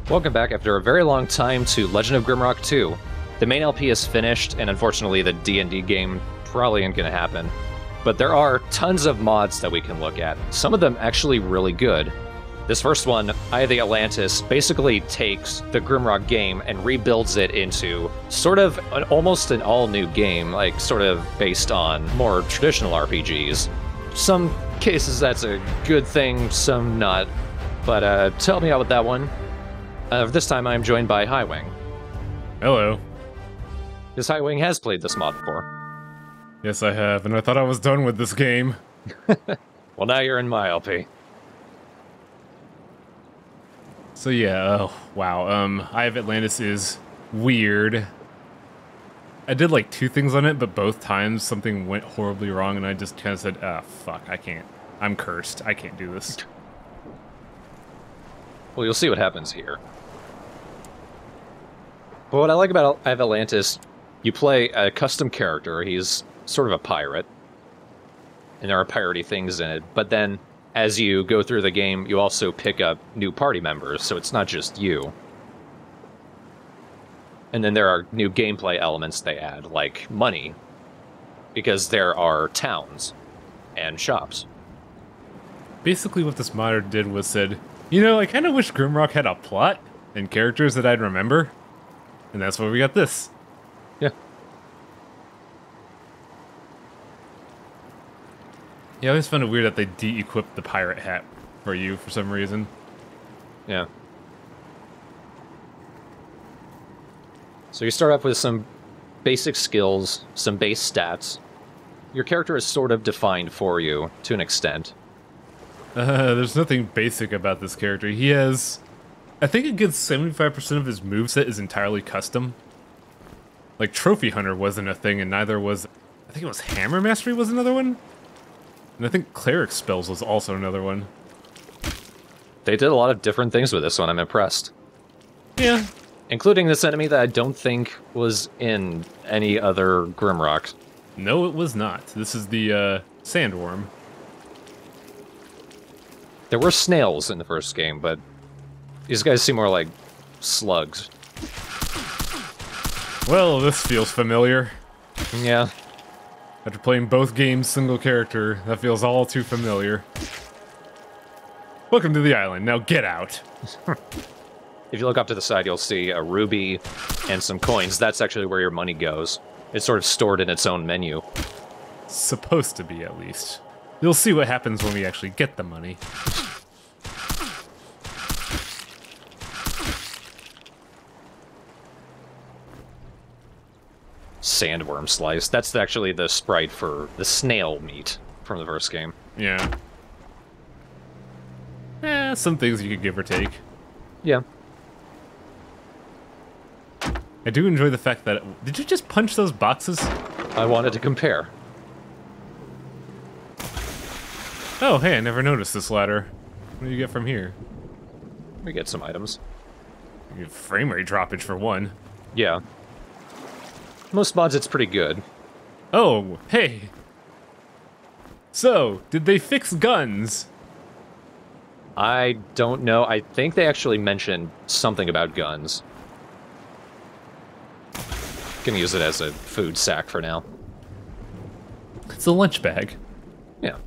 Welcome back after a very long time to Legend of Grimrock 2. The main LP is finished, and unfortunately the D&D game probably ain't gonna happen. But there are tons of mods that we can look at, some of them actually really good. This first one, the Atlantis, basically takes the Grimrock game and rebuilds it into sort of almost an all-new game, like sort of based on more traditional RPGs. Some cases that's a good thing, some not. But to help me out with that one, this time I'm joined by Highwing. Hello. Because Highwing has played this mod before. Yes, I have, and I thought I was done with this game. Well, now you're in my LP. So yeah, oh, wow, Eye of Atlantis is weird. I did like 2 things on it, but both times something went horribly wrong, and I just kind of said, ah, fuck, I can't. I'm cursed. I can't do this. Well, you'll see what happens here. But what I like about Eye of Atlantis, you play a custom character. He's sort of a pirate, and there are piratey things in it. But then, as you go through the game, you also pick up new party members, so it's not just you. And then there are new gameplay elements they add, like money, because there are towns and shops. Basically what this modder did was said, you know, I kind of wish Grimrock had a plot and characters that I'd remember. And that's why we got this. Yeah. Yeah, I always found it weird that they de-equipped the pirate hat for you for some reason. Yeah. So you start off with some basic skills, some base stats. Your character is sort of defined for you, to an extent. There's nothing basic about this character. He has... I think a good 75% of his moveset is entirely custom. Like, Trophy Hunter wasn't a thing, and neither was... I think it was Hammer Mastery was another one? And I think Cleric Spells was also another one. They did a lot of different things with this one, I'm impressed. Yeah. Including this enemy that I don't think was in any other Grimrock. No, it was not. This is the, Sandworm. There were snails in the first game, but these guys seem more like slugs. Well, this feels familiar. Yeah. After playing both games single character, that feels all too familiar. Welcome to the island, now get out! If you look up to the side, you'll see a ruby and some coins. That's actually where your money goes. It's sort of stored in its own menu. Supposed to be, at least. You'll see what happens when we actually get the money. Sandworm slice. That's actually the sprite for the snail meat from the first game. Yeah. Some things you could give or take. Yeah. I do enjoy the fact that... Did you just punch those boxes? I wanted to compare. Oh, hey, I never noticed this ladder. What do you get from here? We get some items. You get frame rate droppage for one. Yeah. Most mods, it's pretty good. Oh, hey! So, did they fix guns? I don't know. I think they actually mentioned something about guns. Gonna use it as a food sack for now. It's a lunch bag. Yeah.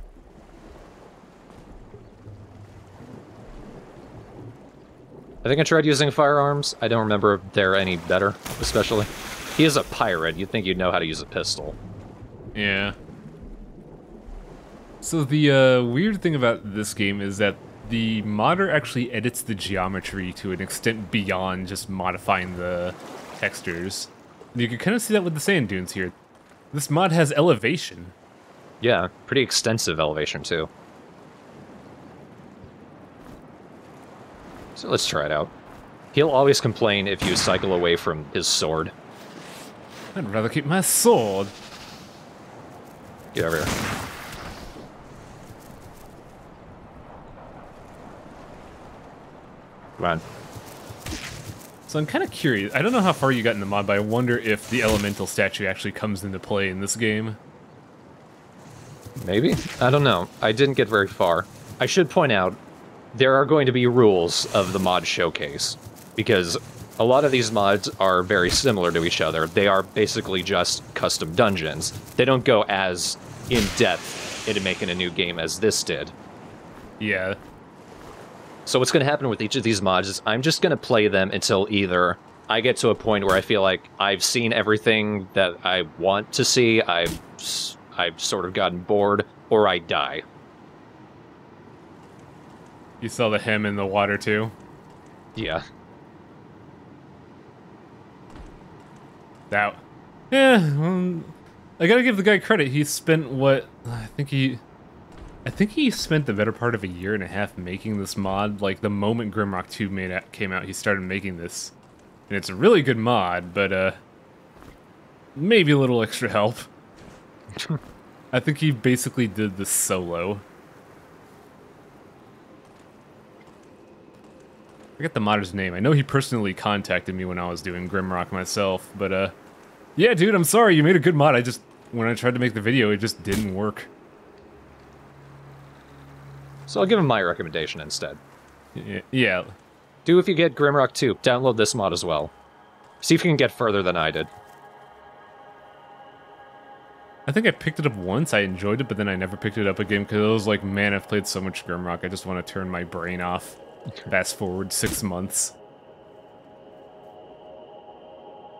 I think I tried using firearms. I don't remember if they're any better, especially. He is a pirate. You'd think you'd know how to use a pistol. Yeah. So the weird thing about this game is that the modder actually edits the geometry to an extent beyond just modifying the textures. You can kind of see that with the sand dunes here. This mod has elevation. Yeah, pretty extensive elevation, too. So let's try it out. He'll always complain if you cycle away from his sword. I'd rather keep my sword. Get over here. Come on. So I'm kind of curious. I don't know how far you got in the mod, but I wonder if the elemental statue actually comes into play in this game. Maybe? I don't know. I didn't get very far. I should point out, there are going to be rules of the mod showcase. because a lot of these mods are very similar to each other. They are basically just custom dungeons. They don't go as in-depth into making a new game as this did. Yeah. So what's going to happen with each of these mods is I'm just going to play them until either I get to a point where I feel like I've seen everything that I want to see, I've sort of gotten bored, or I die. You saw the hem in the water, too? Yeah. That... Yeah, I gotta give the guy credit. He spent what... I think he spent the better part of 1.5 years making this mod. Like, the moment Grimrock 2 came out, he started making this. And it's a really good mod, but, maybe a little extra help. I think he basically did this solo. I forget the modder's name. I know he personally contacted me when I was doing Grimrock myself, but, yeah, dude, I'm sorry, you made a good mod. When I tried to make the video, it just didn't work. So I'll give him my recommendation instead. Yeah. Do if you get Grimrock 2, download this mod as well. See if you can get further than I did. I think I picked it up once, I enjoyed it, but then I never picked it up again because I was like, man, I've played so much Grimrock, I just want to turn my brain off. Fast forward 6 months.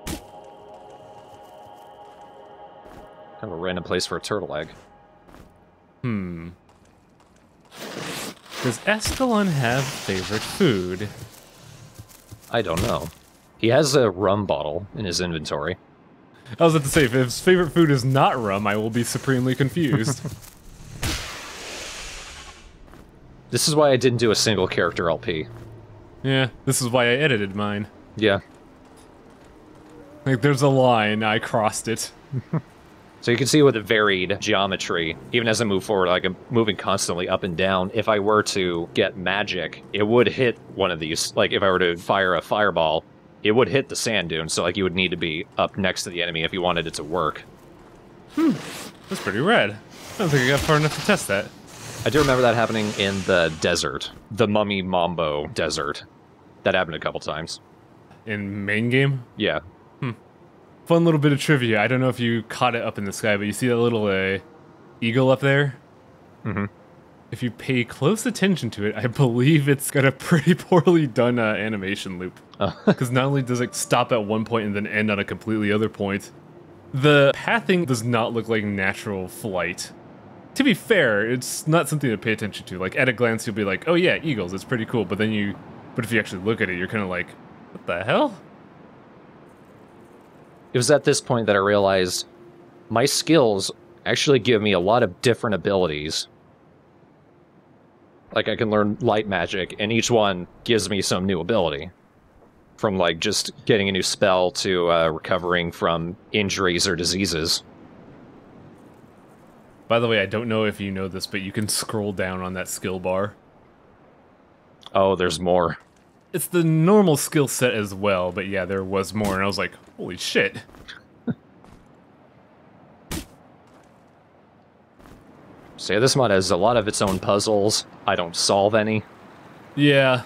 Kind of a random place for a turtle egg. Does Escalon have favorite food? I don't know. He has a rum bottle in his inventory. I was about to say, if his favorite food is not rum, I will be supremely confused. This is why I didn't do a single character LP. Yeah, this is why I edited mine. Yeah. Like, there's a line, I crossed it. So you can see with the varied geometry, even as I move forward, like I'm moving constantly up and down, if I were to get magic, it would hit one of these. Like, if I were to fire a fireball, it would hit the sand dune, so like you would need to be up next to the enemy if you wanted it to work. That's pretty rad. I don't think I got far enough to test that. I do remember that happening in the desert. The Mummy Mambo desert. That happened a couple times. In main game? Yeah. Fun little bit of trivia. I don't know if you caught it up in the sky, but you see that little eagle up there? Mm-hmm. If you pay close attention to it, I believe it's got a pretty poorly done animation loop. Because not only does it stop at one point and then end on a completely other point, the pathing does not look like natural flight. To be fair, it's not something to pay attention to. Like, at a glance, you'll be like, oh yeah, eagles, it's pretty cool. But if you actually look at it, you're kind of like, what the hell? It was at this point that I realized my skills actually give me a lot of different abilities. Like, I can learn light magic, and each one gives me some new ability. From, like, just getting a new spell to recovering from injuries or diseases. By the way, I don't know if you know this, but you can scroll down on that skill bar. Oh, there's more. It's the normal skill set as well, but yeah, there was more, and I was like, holy shit. So yeah, this mod has a lot of its own puzzles. I don't solve any. Yeah.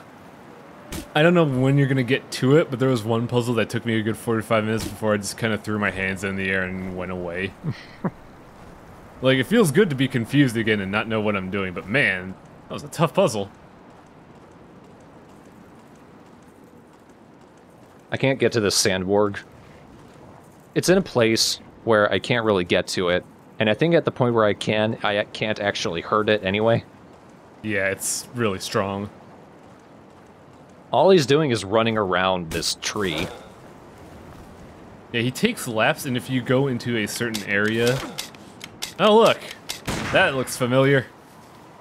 I don't know when you're gonna get to it, but there was one puzzle that took me a good 45 minutes before I just kind of threw my hands in the air and went away. Like, it feels good to be confused again and not know what I'm doing, but man, that was a tough puzzle. I can't get to this sandborg. It's in a place where I can't really get to it, and I think at the point where I can't actually hurt it anyway. Yeah, it's really strong. All he's doing is running around this tree. Yeah, he takes laps, and if you go into a certain area... Oh, look! That looks familiar.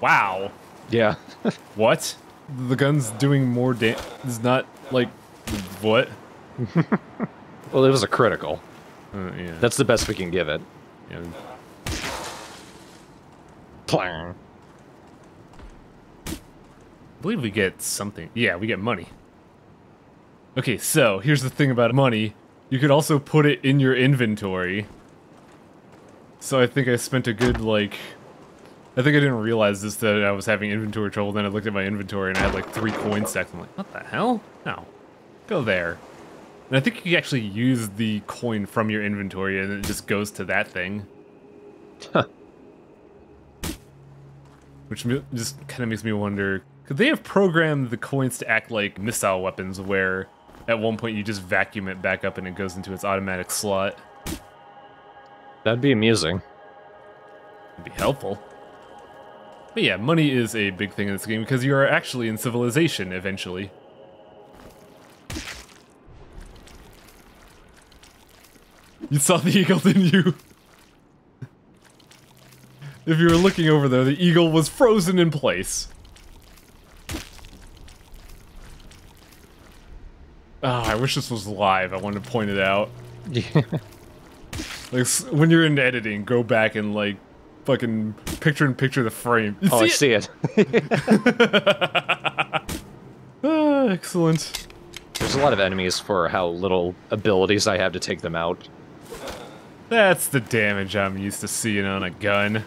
Wow. Yeah. What? The gun's doing more damage. It's not, like... What? Well, it was a critical. Yeah. That's the best we can give it. Yeah. Clang. I believe we get something. Yeah, we get money. Okay, so here's the thing about money. You could also put it in your inventory. So I think I spent a good, like... I think I didn't realize this, that I was having inventory trouble. Then I looked at my inventory and I had like 3 coin stacks. I'm like, what the hell? No. go there. And I think you can actually use the coin from your inventory and it just goes to that thing. Huh. Which just kind of makes me wonder, could they have programmed the coins to act like missile weapons where at one point you just vacuum it back up and it goes into its automatic slot? That'd be amusing. It'd be helpful. But yeah, money is a big thing in this game because you are actually in civilization eventually. You saw the eagle, didn't you? If you were looking over there, the eagle was frozen in place. Ah, I wish this was live. I wanted to point it out. Yeah. Like, when you're in editing, go back and, like, fucking picture-in-picture the frame. Oh, I see it. Ah, excellent. There's a lot of enemies for how little abilities I have to take them out. That's the damage I'm used to seeing on a gun. You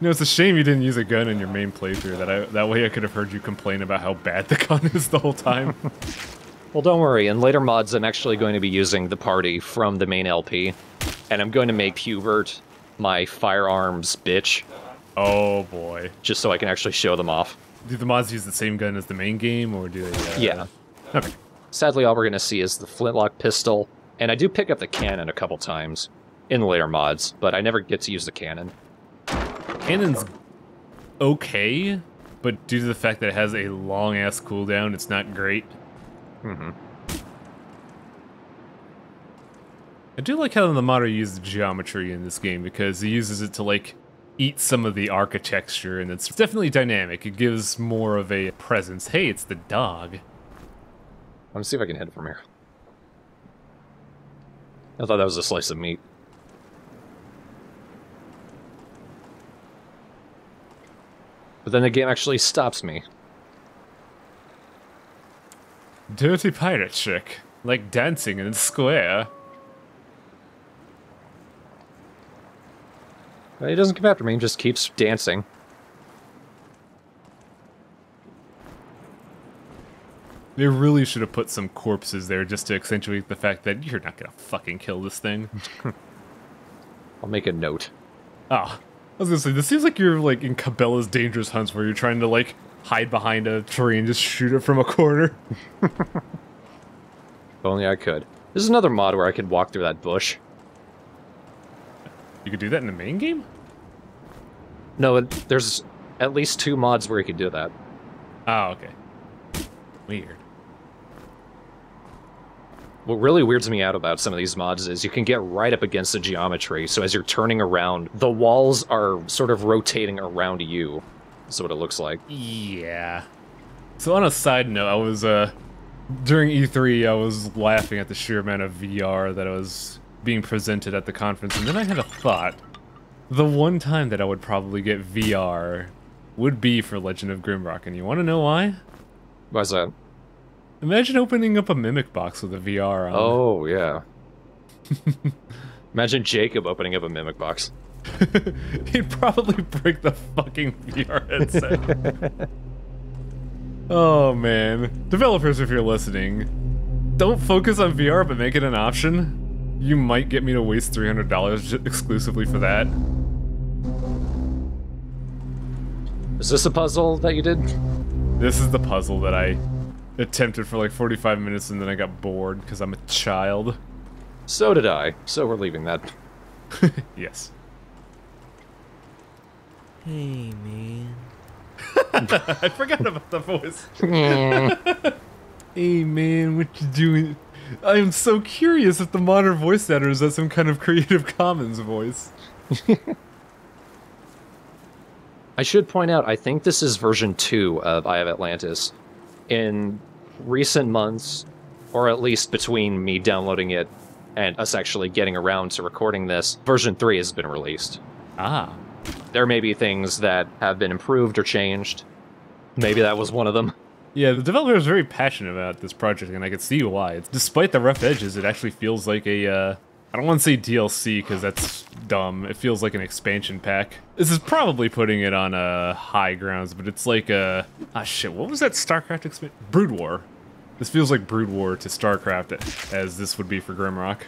know, it's a shame you didn't use a gun in your main playthrough. That way I could have heard you complain about how bad the gun is the whole time. Well, don't worry. In later mods, I'm actually going to be using the party from the main LP. And I'm going to make Hubert my firearms bitch. Oh, boy. Just so I can actually show them off. Do the mods use the same gun as the main game, or do they... Yeah. Okay. Sadly, all we're going to see is the flintlock pistol. And I do pick up the cannon a couple times in the later mods, but I never get to use the cannon. Cannon's okay, but due to the fact that it has a long-ass cooldown, it's not great. Mm-hmm. I do like how the modder uses geometry in this game, because he uses it to, like, eat some of the architecture, and it's definitely dynamic. It gives more of a presence. Hey, it's the dog. Let me see if I can hit it from here. I thought that was a slice of meat. But then the game actually stops me. Dirty pirate trick. Like dancing in a square. He doesn't come after me, he just keeps dancing. They really should have put some corpses there just to accentuate the fact that you're not gonna fucking kill this thing. I'll make a note. Ah, I was gonna say, this seems like you're like in Cabela's Dangerous Hunts where you're trying to like hide behind a tree and just shoot it from a corner. If only I could. This is another mod where I could walk through that bush. You could do that in the main game? No, there's at least 2 mods where you could do that. Oh, okay. Weird. What really weirds me out about some of these mods is you can get right up against the geometry, so as you're turning around, the walls are sort of rotating around you. That's what it looks like. Yeah. So on a side note, I was, during E3, I was laughing at the sheer amount of VR that was being presented at the conference, and then I had a thought. The one time that I would probably get VR would be for Legend of Grimrock, and you want to know why? Why's that? Imagine opening up a Mimic box with a VR on. Oh, yeah. Imagine Jacob opening up a Mimic box. He'd probably break the fucking VR headset. Oh, man. Developers, if you're listening, don't focus on VR, but make it an option. You might get me to waste $300 exclusively for that. Is this a puzzle that you did? This is the puzzle that I attempted for like 45 minutes and then I got bored because I'm a child. So did I. So we're leaving that. Yes. Hey, man. I forgot about the voice. Hey, man, what you doing? I am so curious if the modern voice actor is that some kind of Creative Commons voice. I should point out, I think this is version 2 of Eye of Atlantis. In recent months, or at least between me downloading it and us actually getting around to recording this, version 3 has been released. Ah. There may be things that have been improved or changed. Maybe that was one of them. Yeah, the developer is very passionate about this project, and I can see why. Despite the rough edges, it actually feels like a I don't want to say DLC because that's dumb. It feels like an expansion pack. This is probably putting it on high grounds, but it's like a... Ah, shit, what was that StarCraft expansion? Brood War. This feels like Brood War to StarCraft as this would be for Grimrock.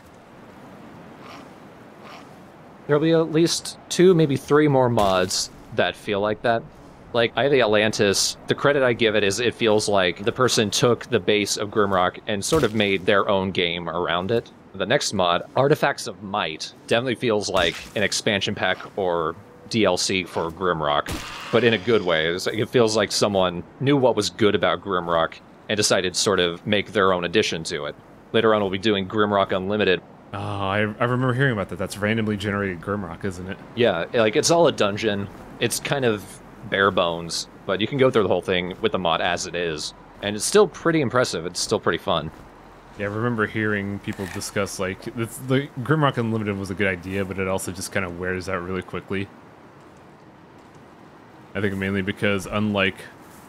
There'll be at least 2, maybe 3 more mods that feel like that. Like, I have the Atlantis. The credit I give it is it feels like the person took the base of Grimrock and sort of made their own game around it. The next mod, Artifacts of Might, definitely feels like an expansion pack or DLC for Grimrock, but in a good way. It feels like someone knew what was good about Grimrock and decided to sort of make their own addition to it. Later on, we'll be doing Grimrock Unlimited. Oh, I remember hearing about that. That's randomly generated Grimrock, isn't it? Yeah, like, it's all a dungeon. It's kind of bare bones, but you can go through the whole thing with the mod as it is, and it's still pretty impressive. It's still pretty fun. Yeah, I remember hearing people discuss, like, the Grimrock Unlimited was a good idea, but it also just kind of wears out really quickly. I think mainly because, unlike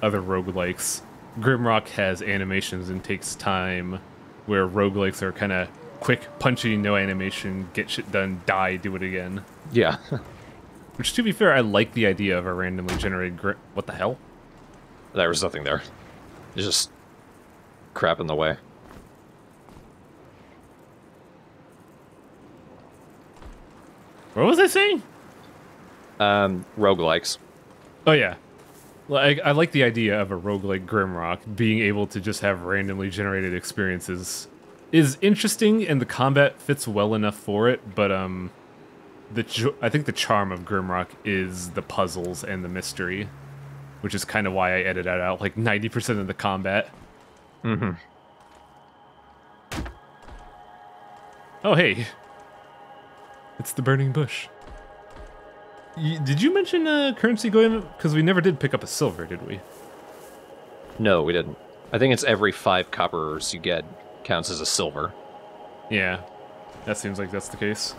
other roguelikes, Grimrock has animations and takes time, where roguelikes are kind of quick, punchy, no animation, get shit done, die, do it again. Yeah. Which, to be fair, I like the idea of a randomly generated What the hell? There was nothing there. There's just crap in the way. What was I saying? Roguelikes. Oh, yeah. Like, I like the idea of a roguelike Grimrock being able to just have randomly generated experiences is interesting, and the combat fits well enough for it, but, I think the charm of Grimrock is the puzzles and the mystery, which is kind of why I edited out, like, 90% of the combat. Mm-hmm. Oh, hey. It's the burning bush. Did you mention currency going... Because we never did pick up a silver, did we? No, we didn't. I think it's every 5 coppers you get counts as a silver. Yeah, that seems like that's the case.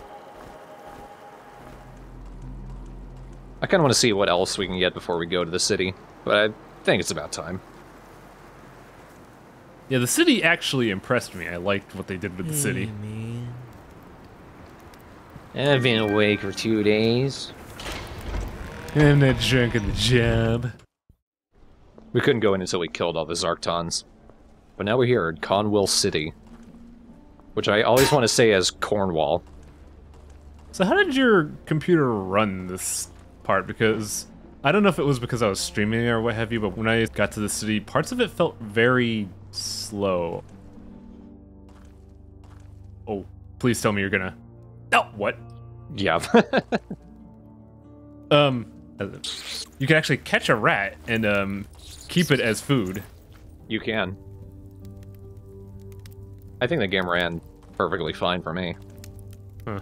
I kind of want to see what else we can get before we go to the city, but I think it's about time. Yeah, the city actually impressed me. I liked what they did with the city. Man. I've been awake for 2 days. I'm not drunk at the job. We couldn't go in until we killed all the Zarktons. But now we're here at Conwill City, which I always want to say as Cornwall. So how did your computer run this part? Because I don't know if it was because I was streaming or what have you, but when I got to the city, parts of it felt very slow. Oh, please tell me you're gonna... Oh, what? Yeah. You can actually catch a rat and keep it as food. You can. I think the game ran perfectly fine for me. Huh.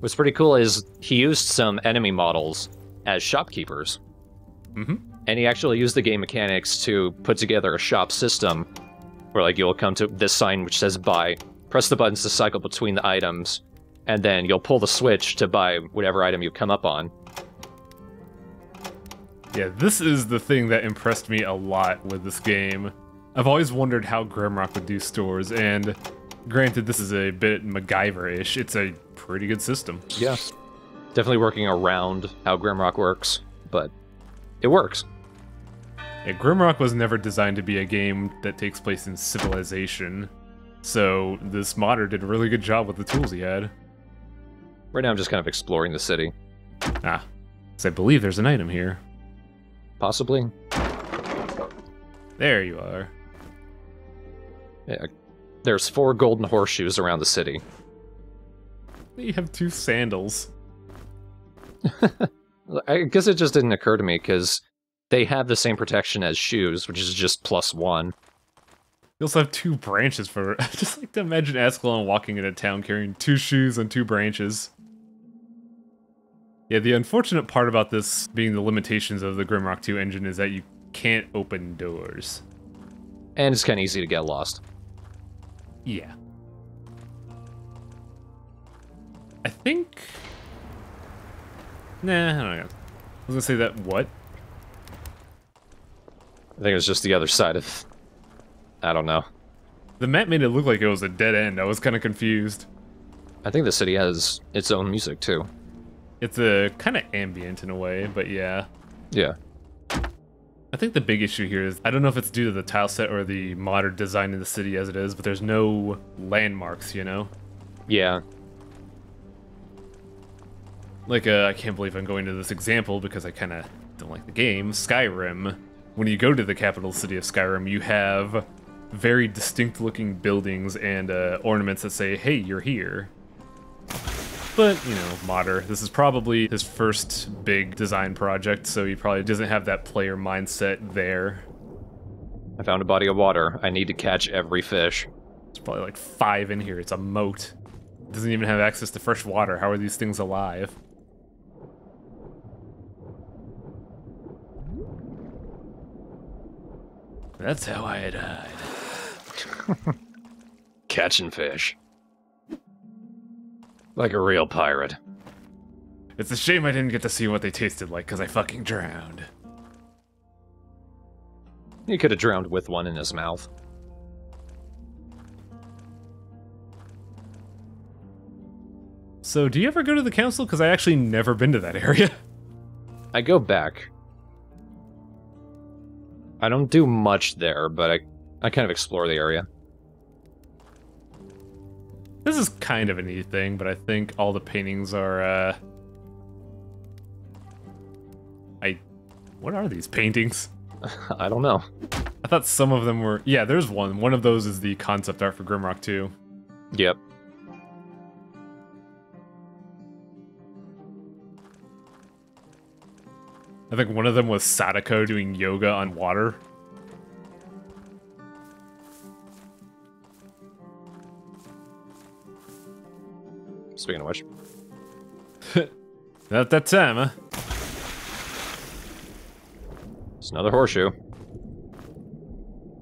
What's pretty cool is he used some enemy models as shopkeepers. Mm-hmm. And he actually used the game mechanics to put together a shop system where, like, you'll come to this sign which says buy, press the buttons to cycle between the items, and then you'll pull the switch to buy whatever item you come up on. Yeah, this is the thing that impressed me a lot with this game. I've always wondered how Grimrock would do stores, and granted this is a bit MacGyver-ish, it's a pretty good system. Yeah. Definitely working around how Grimrock works, but it works. Yeah, Grimrock was never designed to be a game that takes place in civilization, so this modder did a really good job with the tools he had. Right now I'm just kind of exploring the city. Ah, so I believe there's an item here. Possibly. There you are. Yeah. There's 4 golden horseshoes around the city. You have 2 sandals. I guess it just didn't occur to me, because they have the same protection as shoes, which is just +1. You also have 2 branches for... I just like to imagine Ascalon walking into town carrying 2 shoes and 2 branches. Yeah, the unfortunate part about this being the limitations of the Grimrock 2 engine is that you can't open doors. And it's kind of easy to get lost. Yeah. I think... Nah, I don't know. I was gonna say that, what? I think it was just the other side of... I don't know. The map made it look like it was a dead end. I was kind of confused. I think the city has its own music, too. It's a kind of ambient in a way, but yeah. Yeah. I think the big issue here is, I don't know if it's due to the tile set or the modern design in the city as it is, but there's no landmarks, you know? Yeah. Like, I can't believe I'm going to this example because I kind of don't like the game. Skyrim. When you go to the capital city of Skyrim, you have very distinct looking buildings and ornaments that say, hey, you're here. But, you know, Modder, this is probably his first big design project, so he probably doesn't have that player mindset there. I found a body of water. I need to catch every fish. There's probably like 5 in here. It's a moat. It doesn't even have access to fresh water. How are these things alive? That's how I died. Catching fish. Like a real pirate. It's a shame I didn't get to see what they tasted like because I fucking drowned. He could have drowned with one in his mouth. So, do you ever go to the council? Because I actually never been to that area. I go back. I don't do much there, but I kind of explore the area. This is kind of a neat thing, but I think all the paintings are, what are these paintings? I don't know. I thought some of them were... Yeah, there's one. One of those is the concept art for Grimrock 2. Yep. I think one of them was Sadako doing yoga on water. Speaking of which. Not that time, huh? It's another horseshoe.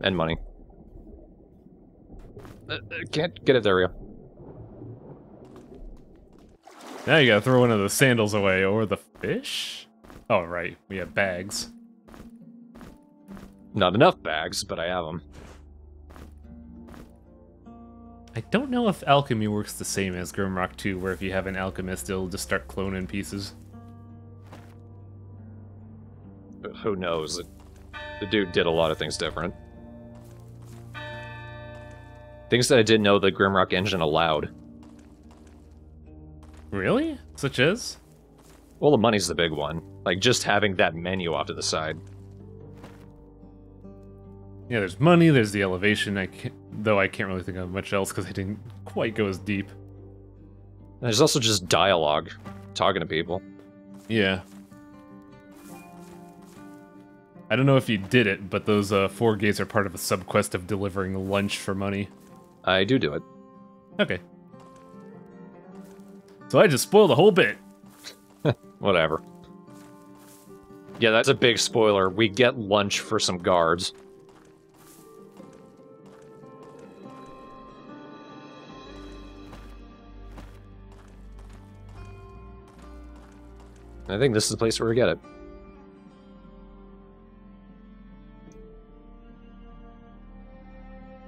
And money. Can't get it, there we go. Now you gotta throw one of the sandals away, or the fish? Oh, right, we have bags. Not enough bags, but I have them. I don't know if alchemy works the same as Grimrock 2, where if you have an alchemist, it'll just start cloning pieces. Who knows? The dude did a lot of things different. Things that I didn't know the Grimrock engine allowed. Really? Such as? Well, the money's the big one. Like, just having that menu off to the side. Yeah, there's money, there's the elevation, though I can't really think of much else because I didn't quite go as deep. And there's also just dialogue, talking to people. Yeah. I don't know if you did it, but those 4 gates are part of a subquest of delivering lunch for money. I do it. Okay. So I just spoiled the whole bit. Whatever. Yeah, that's a big spoiler. We get lunch for some guards. I think this is the place where we get it.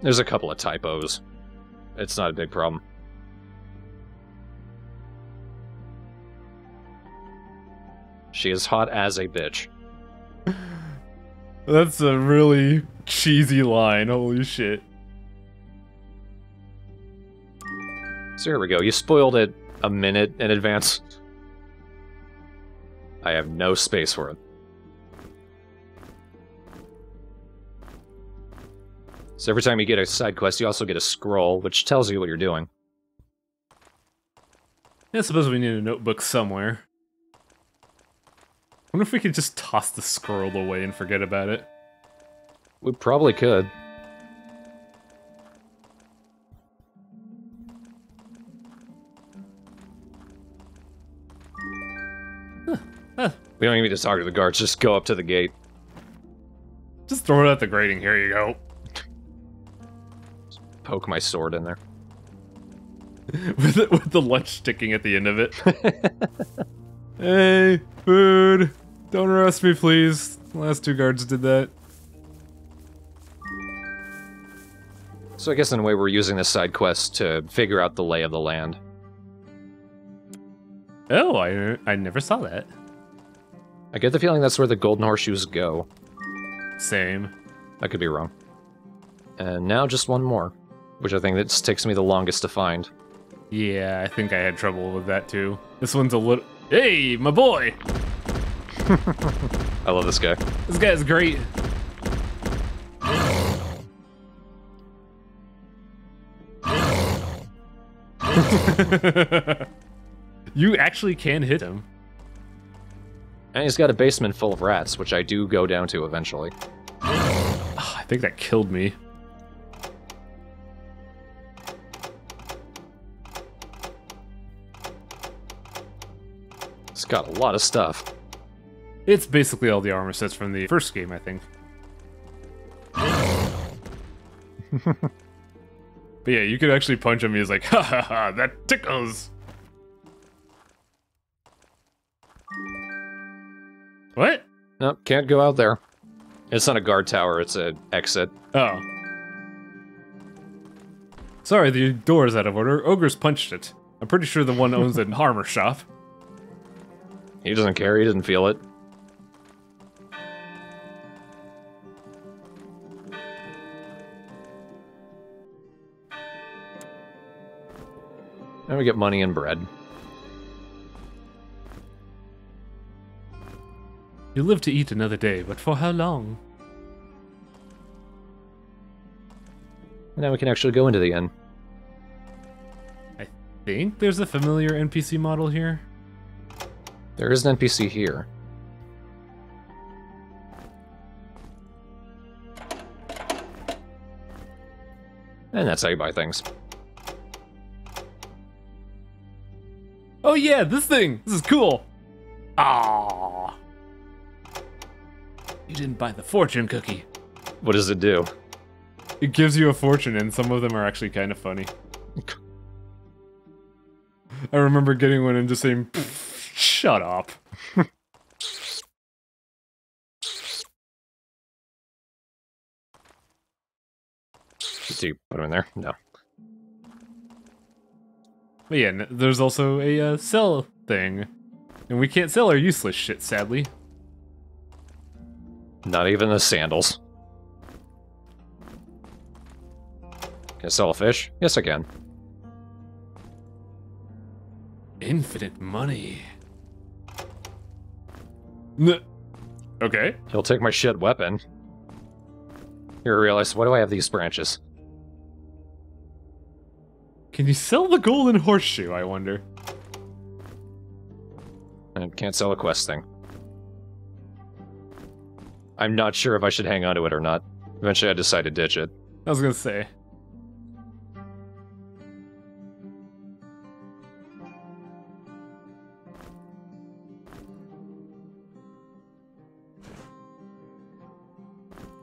There's a couple of typos. It's not a big problem. She is hot as a bitch. That's a really cheesy line, holy shit. So here we go. You spoiled it a minute in advance. I have no space for it. So every time you get a side quest, you also get a scroll, which tells you what you're doing. I suppose we need a notebook somewhere. I wonder if we could just toss the scroll away and forget about it. We probably could. We don't even need to talk to the guards, just go up to the gate. Just throw it at the grating, here you go. Just poke my sword in there. with the lunch sticking at the end of it. Hey, food! Don't arrest me, please. The last 2 guards did that. So I guess in a way we're using this side quest to figure out the lay of the land. Oh, I never saw that. I get the feeling that's where the golden horseshoes go. Same. I could be wrong. And now just one more, which I think that takes me the longest to find. Yeah, I think I had trouble with that too. This one's a little... Hey, my boy! I love this guy. This guy's great. You actually can hit him. And he's got a basement full of rats, which I do go down to eventually. Oh, I think that killed me. It's got a lot of stuff. It's basically all the armor sets from the first game, I think. But yeah, you could actually punch him. He's like, ha ha ha, that tickles. What? Nope, can't go out there. It's not a guard tower, it's an exit. Oh. Sorry, the door is out of order. Ogre's punched it. I'm pretty sure the one owns an armor shop. He doesn't care, he doesn't feel it. And we get money and bread. You live to eat another day, but for how long? And now we can actually go into the inn. I think there's a familiar NPC model here. There is an NPC here. And that's how you buy things. Oh yeah, this thing! This is cool! Aww. You didn't buy the fortune cookie. What does it do? It gives you a fortune, and some of them are actually kind of funny. I remember getting one and just saying, shut up. Do you put them in there? No. But yeah, there's also a sell thing. And we can't sell our useless shit, sadly. Not even the sandals. Can I sell a fish? Yes, I can. Infinite money. Okay. He'll take my shit weapon. Here I realize, why do I have these branches? Can you sell the golden horseshoe, I wonder? I can't sell a quest thing. I'm not sure if I should hang on to it or not. Eventually I decide to ditch it. I was gonna say.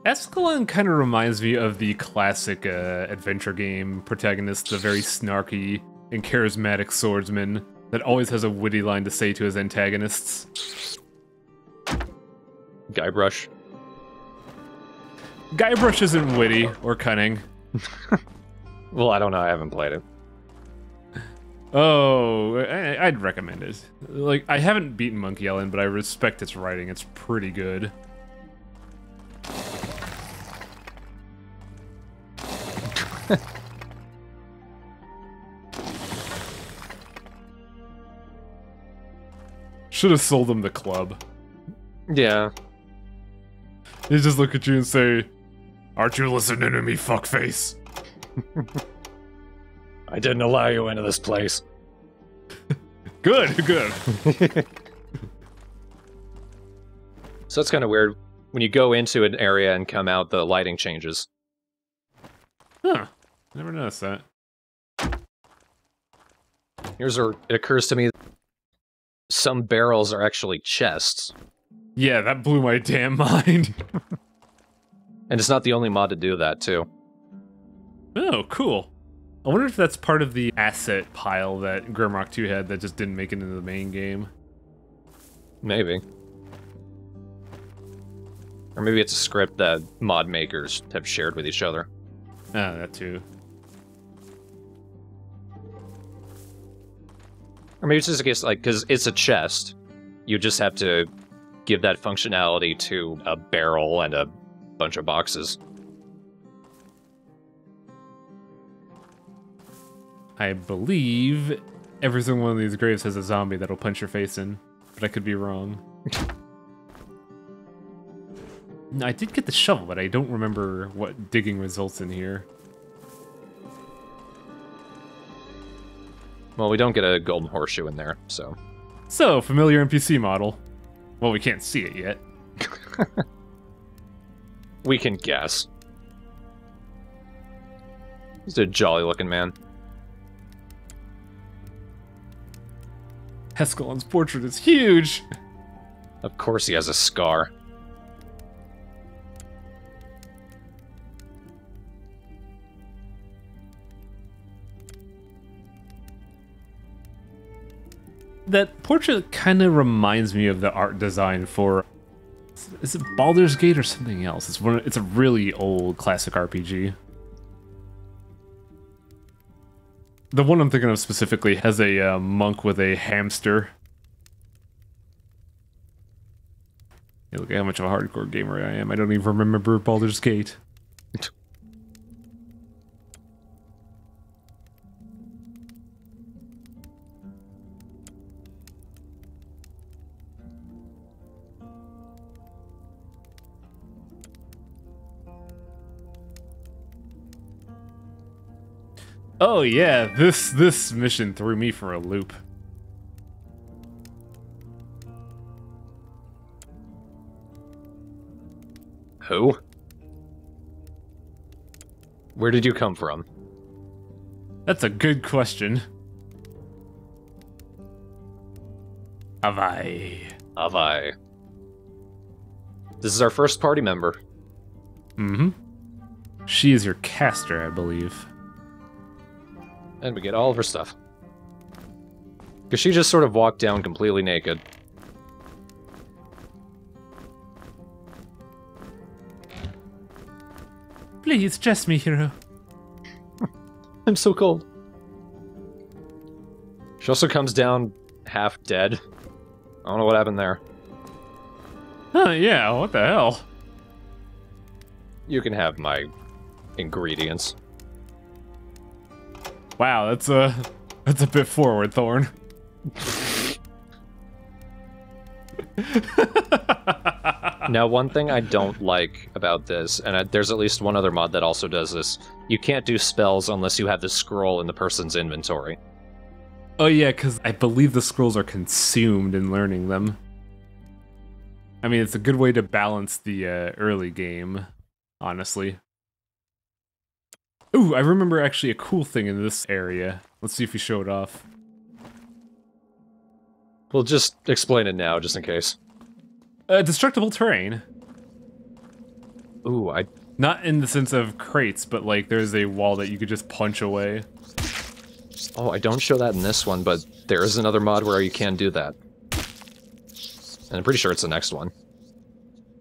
Escalon kind of reminds me of the classic adventure game protagonist, the very snarky and charismatic swordsman that always has a witty line to say to his antagonists. Guybrush. Guybrush isn't witty or cunning. Well, I don't know, I haven't played it. Oh, I'd recommend it. Like, I haven't beaten Monkey Island, but I respect its writing. It's pretty good. Should have sold him the club. Yeah. He just look at you and say, "Aren't you listening to me, fuckface?" I didn't allow you into this place. Good, good. So it's kind of weird. When you go into an area and come out, the lighting changes. Huh. Never noticed that. Here's where it occurs to me, some barrels are actually chests. Yeah, that blew my damn mind. And it's not the only mod to do that, too. Oh, cool. I wonder if that's part of the asset pile that Grimrock 2 had that just didn't make it into the main game. Maybe. Or maybe it's a script that mod makers have shared with each other. Ah, that too. Or maybe it's just a case, like, because it's a chest. You just have to give that functionality to a barrel and a bunch of boxes. I believe every single one of these graves has a zombie that'll punch your face in, but I could be wrong. No, I did get the shovel, but I don't remember what digging results in here. Well, we don't get a golden horseshoe in there, so... So, familiar NPC model. Well, we can't see it yet. We can guess. He's a jolly-looking man. Heskalon's portrait is huge! Of course he has a scar. That portrait kind of reminds me of the art design for... Is it Baldur's Gate or something else? It's a really old classic RPG. The one I'm thinking of specifically has a monk with a hamster. Hey, look at how much of a hardcore gamer I am. I don't even remember Baldur's Gate. Oh yeah, this mission threw me for a loop. Who? Where did you come from? That's a good question. Have I? This is our first party member. Mm-hmm. She is your caster, I believe. And we get all of her stuff. Because she just sort of walked down completely naked. Please, dress me, hero. I'm so cold. She also comes down half dead. I don't know what happened there. Huh, yeah, what the hell? You can have my ingredients. Wow, that's a bit forward, Thorn. Now, one thing I don't like about this, and there's at least one other mod that also does this, you can't do spells unless you have the scroll in the person's inventory. Oh yeah, because I believe the scrolls are consumed in learning them. I mean, it's a good way to balance the early game, honestly. Ooh, I remember actually a cool thing in this area. Let's see if we show it off. We'll just explain it now, just in case. Destructible terrain. Ooh, Not in the sense of crates, but like there's a wall that you could just punch away. Oh, I don't show that in this one, but there is another mod where you can do that. And I'm pretty sure it's the next one.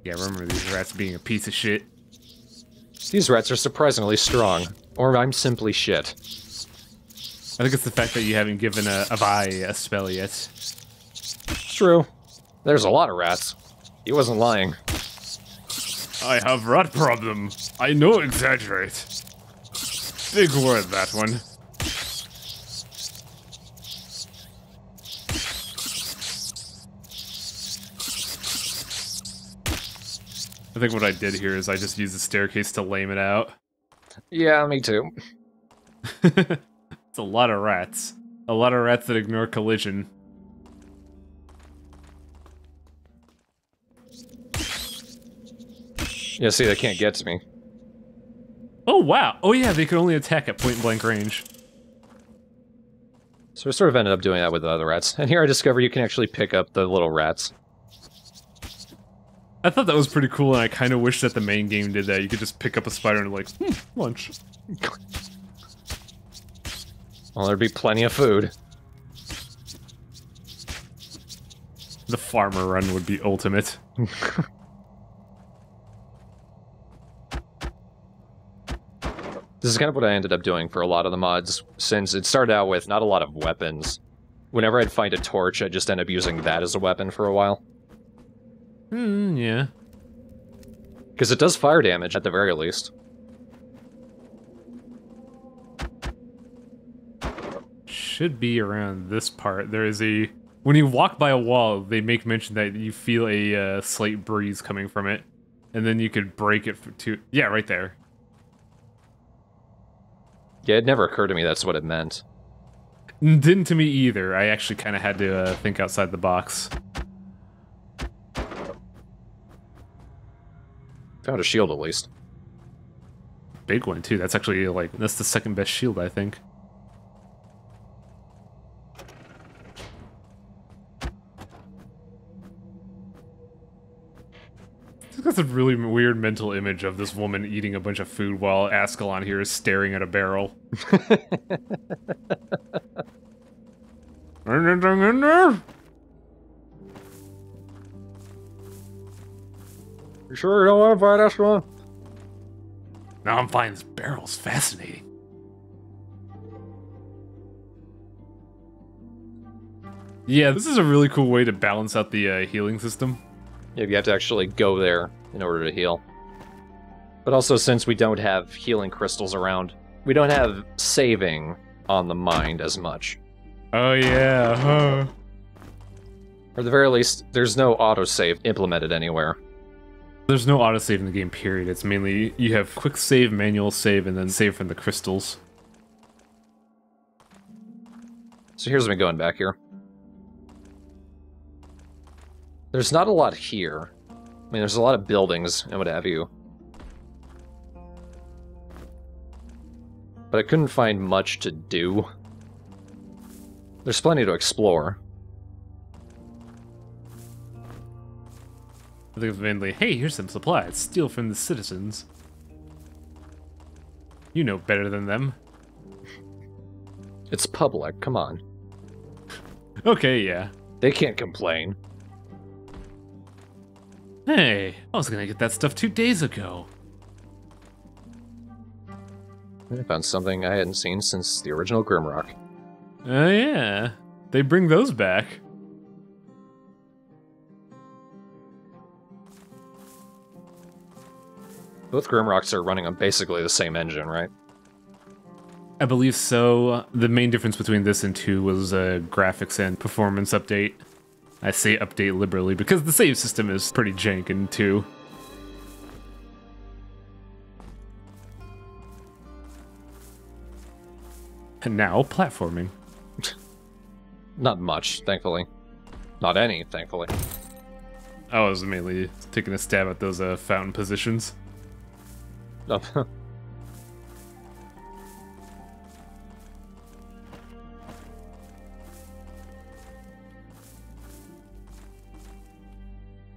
Yeah, remember these rats being a piece of shit. These rats are surprisingly strong. Or I'm simply shit. I think it's the fact that you haven't given a spell yet. True. There's a lot of rats. He wasn't lying. I have rat problem. I know exaggerate. Big word, that one. I think what I did here is I just used the staircase to lame it out. Yeah, me too. It's a lot of rats. A lot of rats that ignore collision. Yeah, see, they can't get to me. Oh, wow. Oh, yeah, they can only attack at point-blank range. So I sort of ended up doing that with the other rats. And here I discover you can actually pick up the little rats. I thought that was pretty cool, and I kind of wish that the main game did that. You could just pick up a spider and like, lunch. Well, there'd be plenty of food. The farmer run would be ultimate. This is kind of what I ended up doing for a lot of the mods, since it started out with not a lot of weapons. Whenever I'd find a torch, I'd just end up using that as a weapon for a while. Yeah. Because it does fire damage, at the very least. Should be around this part. There is a... When you walk by a wall, they make mention that you feel a slight breeze coming from it. And then you could break it to... Yeah, right there. Yeah, it never occurred to me that's what it meant. Didn't to me either. I actually kind of had to think outside the box. Found a shield, at least. Big one, too. That's actually, like, that's the second best shield, I think. That's a really weird mental image of this woman eating a bunch of food while Ascalon here is staring at a barrel. Anything in there? You sure you don't want to fight Ascalon? No, I'm fine. This barrel's fascinating. Yeah, this is a really cool way to balance out the healing system. Yeah, you have to actually go there in order to heal. But also, since we don't have healing crystals around, we don't have saving on the mind as much. Oh yeah, huh. Or at the very least, there's no autosave implemented anywhere. There's no autosave in the game, period. It's mainly, you have quick save, manual save, and then save from the crystals. So here's me going back here. There's not a lot here. I mean, there's a lot of buildings and what have you. But I couldn't find much to do. There's plenty to explore. I think it's mainly, hey, here's some supplies. Steal from the citizens. You know better than them. It's public, come on. Okay, yeah. They can't complain. Hey, I was gonna get that stuff 2 days ago. I found something I hadn't seen since the original Grimrock. Oh yeah, they bring those back. Both Grimrocks are running on basically the same engine, right? I believe so. The main difference between this and 2 was a graphics and performance update. I say update liberally because the save system is pretty jank in 2. And now, platforming. Not much, thankfully. Not any, thankfully. I was mainly taking a stab at those fountain positions. Oh.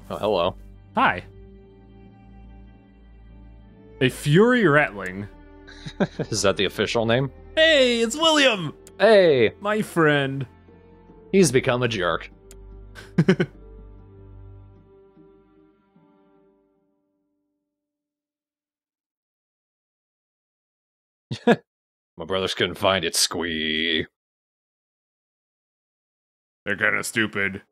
Oh, hello. Hi. A Fury Ratling. Is that the official name? Hey, it's William! Hey! My friend. He's become a jerk. My brothers couldn't find it, squee. They're kinda stupid.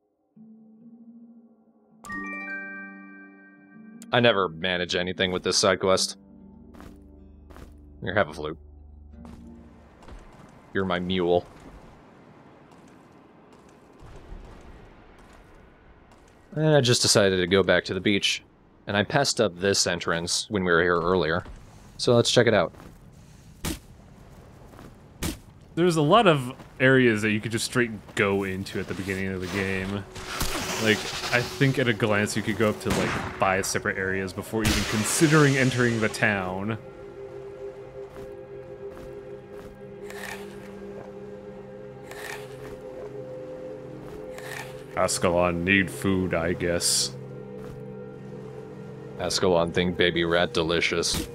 I never manage anything with this side quest. Here, have a flute. You're my mule. And I just decided to go back to the beach. And I passed up this entrance when we were here earlier. So let's check it out. There's a lot of areas that you could just straight go into at the beginning of the game. Like, I think at a glance you could go up to, like, 5 separate areas before even considering entering the town. Ascalon need food, I guess. Ascalon think baby rat delicious.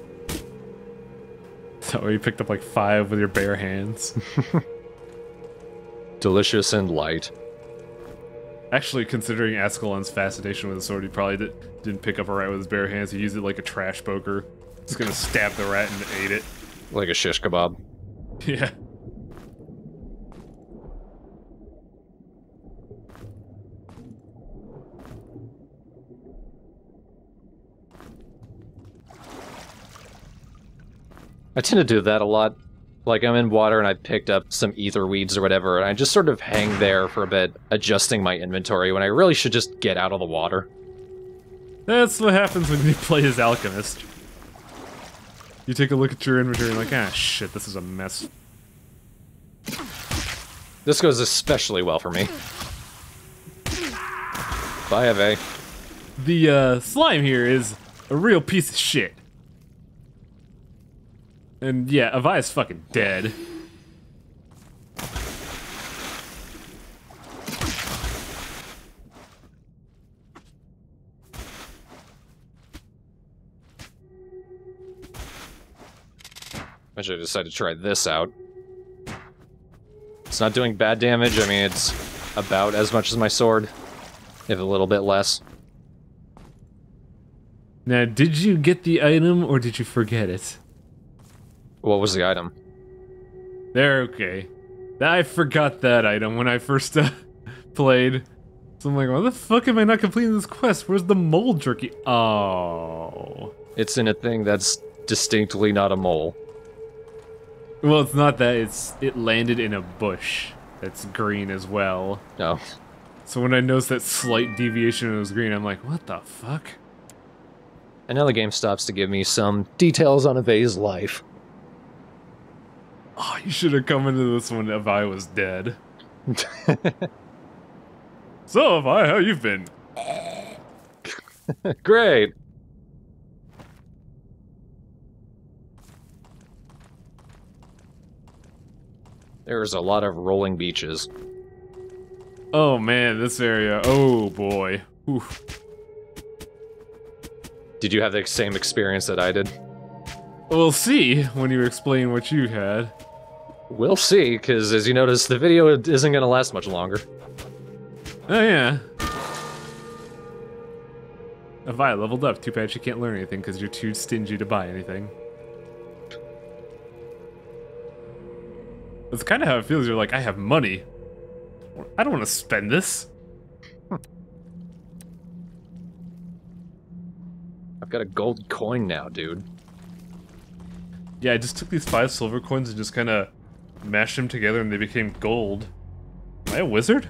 So you picked up like 5 with your bare hands. Delicious and light. Actually, considering Ascalon's fascination with the sword, he probably didn't pick up a rat with his bare hands. He used it like a trash poker. He's gonna stab the rat and ate it. Like a shish kebab. Yeah. I tend to do that a lot. Like, I'm in water and I picked up some ether weeds or whatever, and I just sort of hang there for a bit, adjusting my inventory when I really should just get out of the water. That's what happens when you play as Alchemist. You take a look at your inventory and like, ah, shit, this is a mess. This goes especially well for me. Bye, Ave. The slime here is a real piece of shit. And yeah, Avi's fucking dead. I should decide to try this out. It's not doing bad damage. I mean, it's about as much as my sword, if a little bit less. Now, did you get the item or did you forget it? What was the item? There, okay. I forgot that item when I first played. So I'm like, why the fuck am I not completing this quest? Where's the mole jerky? Oh. It's in a thing that's distinctly not a mole. Well, it's not that. It landed in a bush that's green as well. No. So when I noticed that slight deviation it was green, I'm like, what the fuck? And now the game stops to give me some details on Ave's life. Oh, you should have come into this one if I was dead. So, Avi, how you been? Great. There's a lot of rolling beaches. Oh man, this area. Oh boy. Oof. Did you have the same experience that I did? We'll see when you explain what you had. We'll see, because as you notice, the video isn't going to last much longer. Oh yeah. Avi leveled up. Too bad she can't learn anything because you're too stingy to buy anything. That's kind of how it feels. You're like, I have money. I don't want to spend this. I've got a gold coin now, dude. Yeah, I just took these 5 silver coins and just kind of mashed them together and they became gold. Am I a wizard?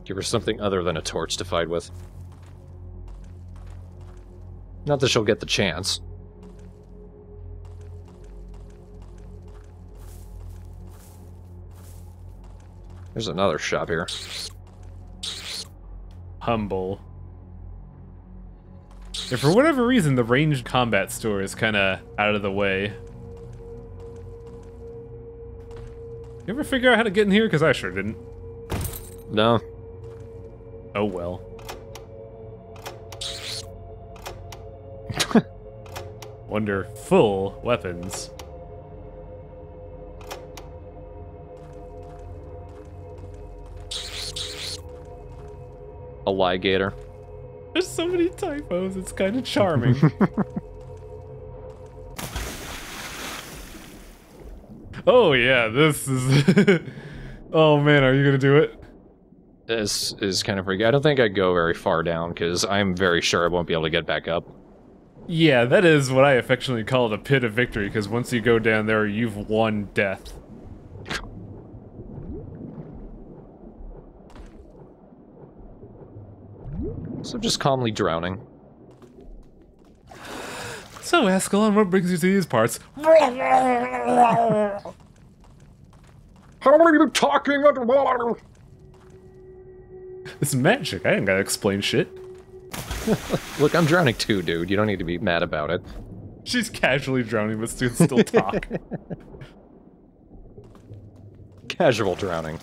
Give her something other than a torch to fight with. Not that she'll get the chance. There's another shop here. Humble. If for whatever reason the ranged combat store is kind of out of the way. You ever figure out how to get in here? Because I sure didn't. No. Oh well. Wonderful weapons. A ligator. There's so many typos, it's kind of charming. Oh yeah, this is... Oh man, are you gonna do it? This is kind of freaky. I don't think I'd go very far down, because I'm very sure I won't be able to get back up. Yeah, that is what I affectionately call the pit of victory, because once you go down there, you've won death. So just calmly drowning. So, Ascalon, what brings you to these parts? How are you talking underwater? It's magic, I ain't gotta explain shit. Look, I'm drowning too, dude. You don't need to be mad about it. She's casually drowning, but still talk. Casual drowning.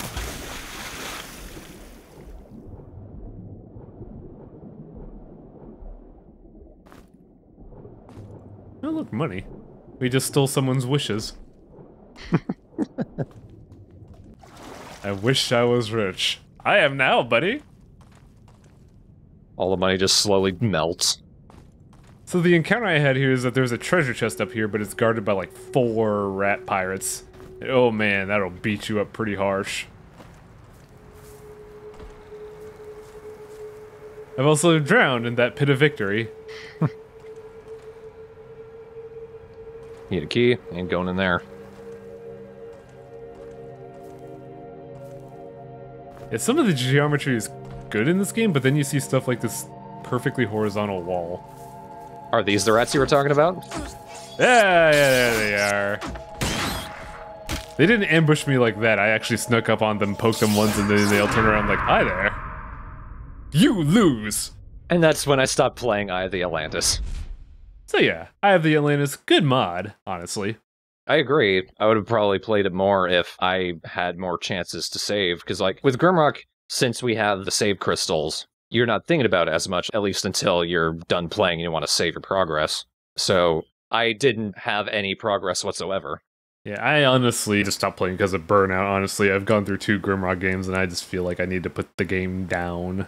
Oh, look, money. We just stole someone's wishes. I wish I was rich. I am now, buddy. All the money just slowly melts. So the encounter I had here is that there's a treasure chest up here, but it's guarded by like 4 rat pirates. Oh man, that'll beat you up pretty harsh. I've also drowned in that pit of victory. Need a key, ain't going in there. Yeah, some of the geometry is good in this game, but then you see stuff like this perfectly horizontal wall. Are these the rats you were talking about? Yeah, there they are. They didn't ambush me like that. I actually snuck up on them, poked them once, and then they'll turn around like, hi there. You lose! And that's when I stopped playing Eye of the Atlantis. So yeah, I have the Atlantis. Good mod, honestly. I agree. I would have probably played it more if I had more chances to save, because like with Grimrock, since we have the save crystals, you're not thinking about it as much, at least until you're done playing and you want to save your progress. So I didn't have any progress whatsoever. Yeah, I honestly just stopped playing because of burnout, honestly. I've gone through 2 Grimrock games and I just feel like I need to put the game down.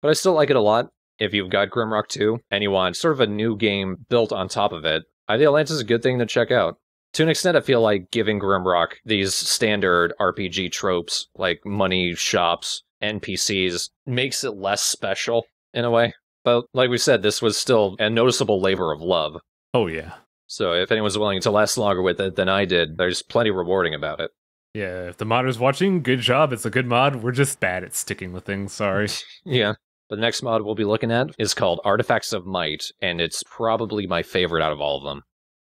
But I still like it a lot. If you've got Grimrock 2 and you want sort of a new game built on top of it, I think Atlantis is a good thing to check out. To an extent, I feel like giving Grimrock these standard RPG tropes, like money shops, NPCs, makes it less special, in a way. But like we said, this was still a noticeable labor of love. Oh yeah. So if anyone's willing to last longer with it than I did, there's plenty rewarding about it. Yeah, if the modder's watching, good job, it's a good mod. We're just bad at sticking with things, sorry. Yeah. But the next mod we'll be looking at is called Artifacts of Might, and it's probably my favorite out of all of them.